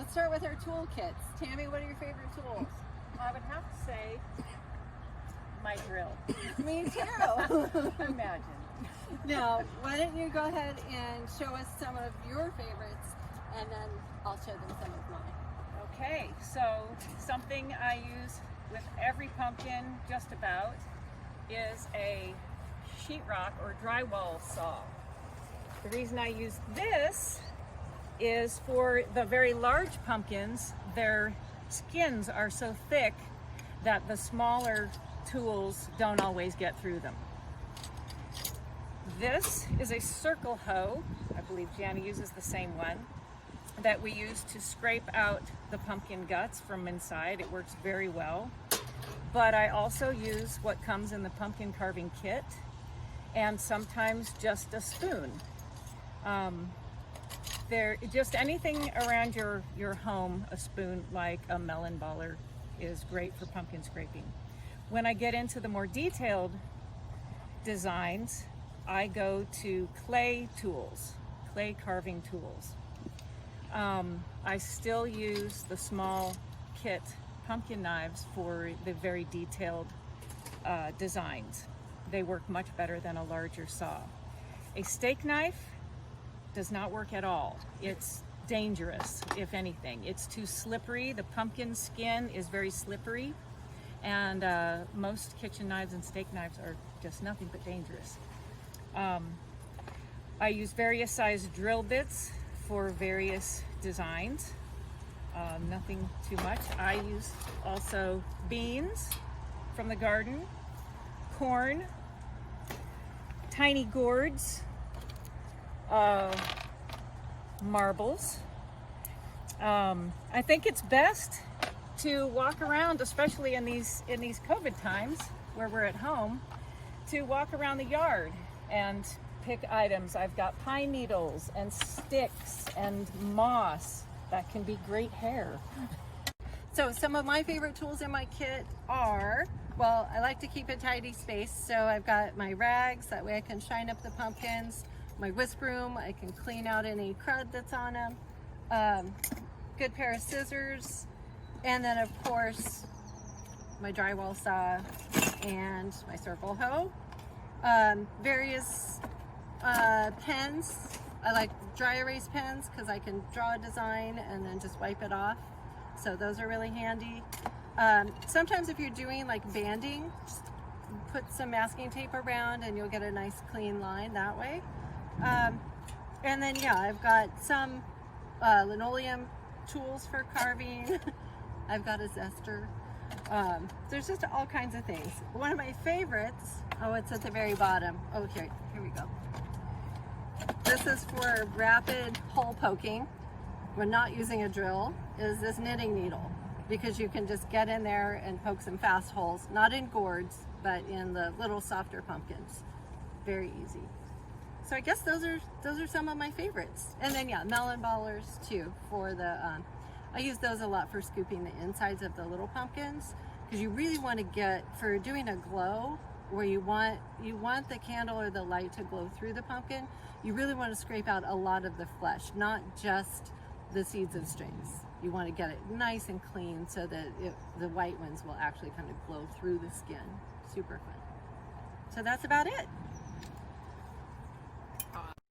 let's start with our tool kits. Tammy, what are your favorite tools? I would have to say my drill. Me too. Imagine. Now, why don't you go ahead and show us some of your favorites, and then I'll show them some of mine. Okay, so something I use with every pumpkin just about is a sheetrock or drywall saw. The reason I use this is for the very large pumpkins, their skins are so thick that the smaller tools don't always get through them. This is a circle hoe, I believe Janna uses the same one, that we use to scrape out the pumpkin guts from inside. It works very well. But I also use what comes in the pumpkin carving kit, and sometimes just a spoon. Just anything around your home, a spoon like a melon baller is great for pumpkin scraping. When I get into the more detailed designs, I go to clay tools, clay carving tools. I still use the small kit pumpkin knives for the very detailed designs. They work much better than a larger saw. A steak knife does not work at all. It's dangerous, if anything. It's too slippery. The pumpkin skin is very slippery, and most kitchen knives and steak knives are just nothing but dangerous. I use various size drill bits for various designs. Nothing too much. I use also beans from the garden, corn, tiny gourds, marbles. I think it's best to walk around, especially in these COVID times where we're at home, to walk around the yard and pick items. I've got pine needles and sticks and moss. That can be great hair. So some of my favorite tools in my kit are, well, I like to keep a tidy space, so I've got my rags, that way I can shine up the pumpkins, my whisk broom, I can clean out any crud that's on them, good pair of scissors, and then of course my drywall saw and my circle hoe. Various pens. I like dry erase pens because I can draw a design and then just wipe it off. So those are really handy. Sometimes if you're doing like banding, just put some masking tape around and you'll get a nice clean line that way. And then yeah, I've got some linoleum tools for carving. I've got a zester. There's just all kinds of things. One of my favorites, oh, it's at the very bottom. Oh, here we go. This is for rapid hole poking when not using a drill, is this knitting needle, because you can just get in there and poke some fast holes, not in gourds, but in the little softer pumpkins. Very easy. So I guess those are some of my favorites. And then yeah, melon ballers too, for the, I use those a lot for scooping the insides of the little pumpkins, because you really want to get, for doing a glow, where you want the candle or the light to glow through the pumpkin, you really want to scrape out a lot of the flesh, not just the seeds and strings. You want to get it nice and clean so that the white ones will actually kind of glow through the skin. Super fun. So that's about it.